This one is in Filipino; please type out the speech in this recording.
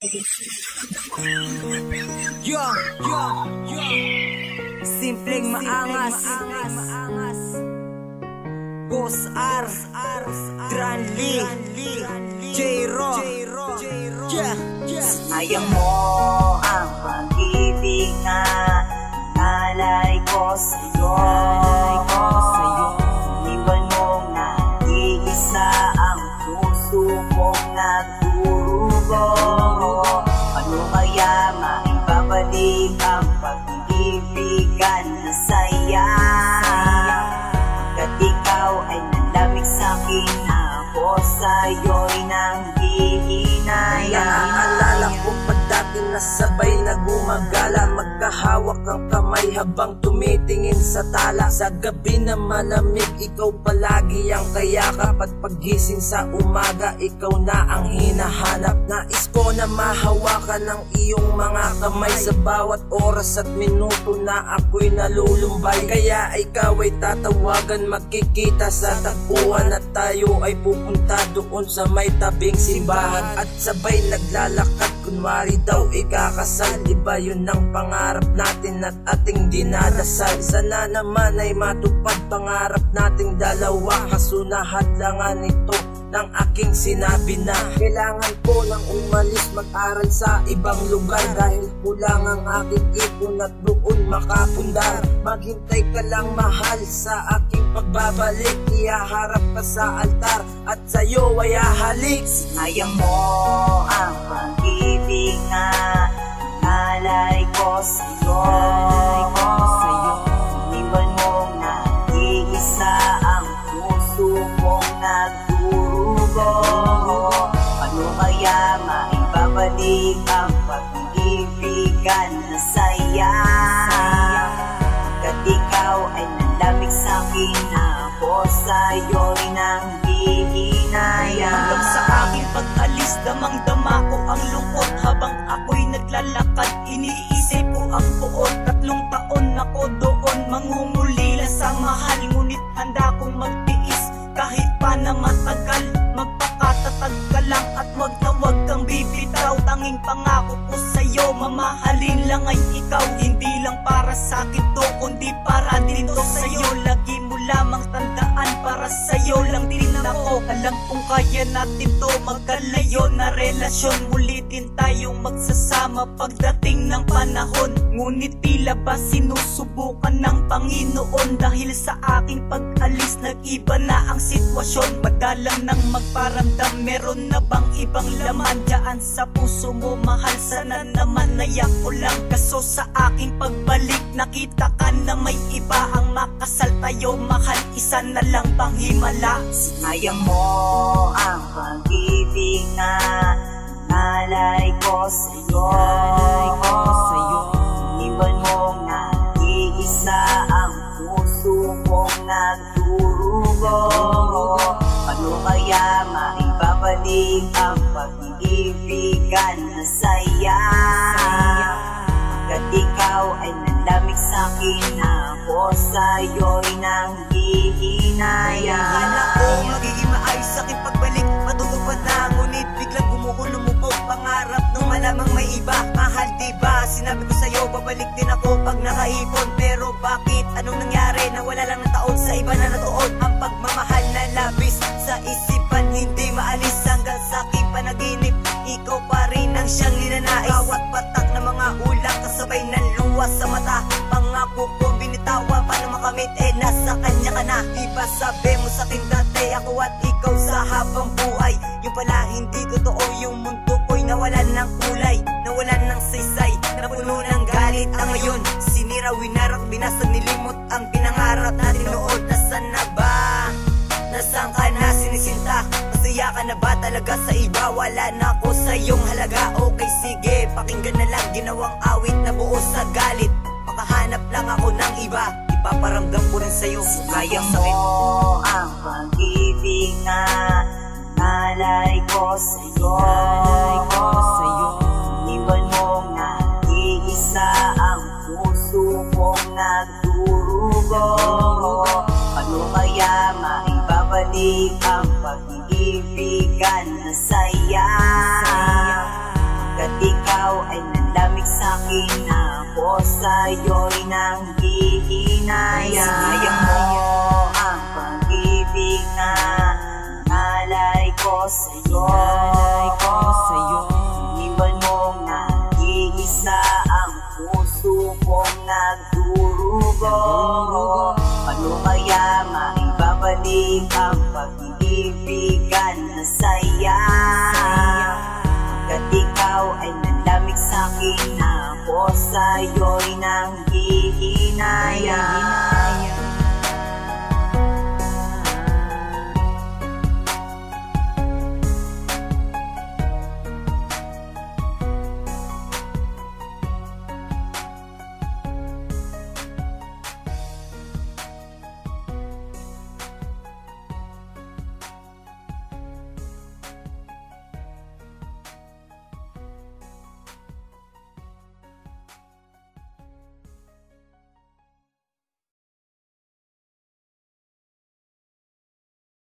Simpleng maangas, Boss R, Granly, J-Ro. Sayang mo ang pag-ibig na nalay ko sa'yo. Iniwan mong nag-iisa ang puso mong nagdurugo. Ano kaya maibabalik ang pag-ibigan na saya? Pagkat ikaw ay nalamig sa'kin, ako sa'yo'y nanghihinayang. Naaalala ko pa dati na sabay na gumagala, magkahawak ang kamay habang tumitingin sa tala. Sa gabi na malamig, ikaw palagi ang kayakap, at paggising sa umaga, ikaw na ang hinahanap. Nais ko na mahawakan ng iyong mga kamay sa bawat oras at minuto na ako'y nalulumbay. Kaya ikaw ay tatawagan, magkikita sa tagpuan, at tayo ay pupunta doon sa may tabing simbahan. At sabay naglalakad, kunwari daw ikakasal. Diba yun ang pangarap natin at ating dinadasal? Sana naman ay matupad pangarap nating dalawa, kaso nahadlangan ito ng aking sinabi na kailangan ko nang umalis mag-aral sa ibang lugar, dahil kulang ang aking ipon at doon makapundar. Maghintay ka lang mahal sa aking pagbabalik, ihaharap ka sa altar at sa'yo ay hahalik. Sayang mo ang pag-ibig na nalay ko sa'yo. Iniwan mong nag-iisa ang puso mong nagdurugo. Ano kaya maibabalik ang pag-ibigan na saya? Pagkat ikaw ay nalamig sa'kin, ako sa'yo'y nanghihinayang. Hanggang sa aking pag-alis, damang-dama ko ang lungkot. Habang ako'y naglalakad, iniisip ko ang buon. 3 taon ako doon, mangungulila sa mahal. Ngunit handa kong magtiis kahit pa na matagal. Magpakatatag ka lang at wag na wag kang bibitaw. Tanging pangako ko sa'yo, mamahalin lang ay ikaw. Hindi lang para sa'kin to, kundi para din ito sa'yo. Lagi mo lamang tandaan, para sa'yo lang din ako. Alam kong kaya natin to, magkalayo na relasyon. Muli din tayong magsasama pagdating ng panahon. Ngunit tila ba sinusubukan ng Panginoon? Dahil sa aking pag-alis, nag-iba na ang sitwasyon. Madalang nang magparamdam, meron na bang ibang laman dyan sa puso mo, mahal? Sana naman nayak ko lang, kaso sa aking pagbalik, nakita ka na may iba. Ang makasal tayo, mahal, isa na lang bang himala? Sayang mo ang pag-ibig na nalay ko sa'yo. Iniwan mong nag-iisa ang puso mong nagdurugo. Ano kaya maibabalik ang pag-ibigan na saya? Pagkat ikaw ay nalamig sa'kin, ako sa'yo'y nanghihinayang. Akala ko magiging maayos aking pagbalik, matutupad na, ngunit biglang lumubog pangarap nung malamang may iba. Mahal diba, sinabi ko sa'yo, babalik din ako pag nakaipon. Pero bakit? Anong nangyari? Nawala lang ng taon, sa iba na natuon. Ang pagmamahal na labis sa isipan, hindi maalis hanggang sa aking panaginip. Ikaw pa rin ang siyang linanais. Bawat patak na mga ulang, kasabay ng luwas sa mata. Pangako ko binitawan, paano makamit? Nasa kanya ka na. Diba sabi mo sa akin dati, ako at ikaw sa habang buhay. Yung pala hindi totoo, yung mundo ko'y nawalan ng kulay, nawalan ng saysay, napuno ng galit. Ang ngayon, sinira, winarak, binasag, nilimot ang pinangarap natin noon. Nasaan na ba? Nasaan ka na, sinisinta? Masaya ka na ba talaga sa iba? Wala na ako sa iyong halaga. Okay, sige, pakinggan na lang, ginawang awit na buo sa galit. Makahanap lang ako ng iba, ipaparamdam ko rin sa'yo. Sayang mo ang pag-ibig na nalay ko sa'yo. Iniwan mong nag-iisa ang puso mong nagdurugo. Ano kaya maibabalik ang pag-ibigan na saya? Pagkat ay nalamig sa'kin, ako sa'yo'y nanghihinayang. Sayang mo ang pag-ibig na nalay ko sa'yo. Iwan mong nag-iisa ang puso kong nagdurugo. Ano kaya maibabalik ang pag-ibigan na saya? Pagkat ikaw ay nalamig sa'kin, ako sa'yo'y nanghihinayang.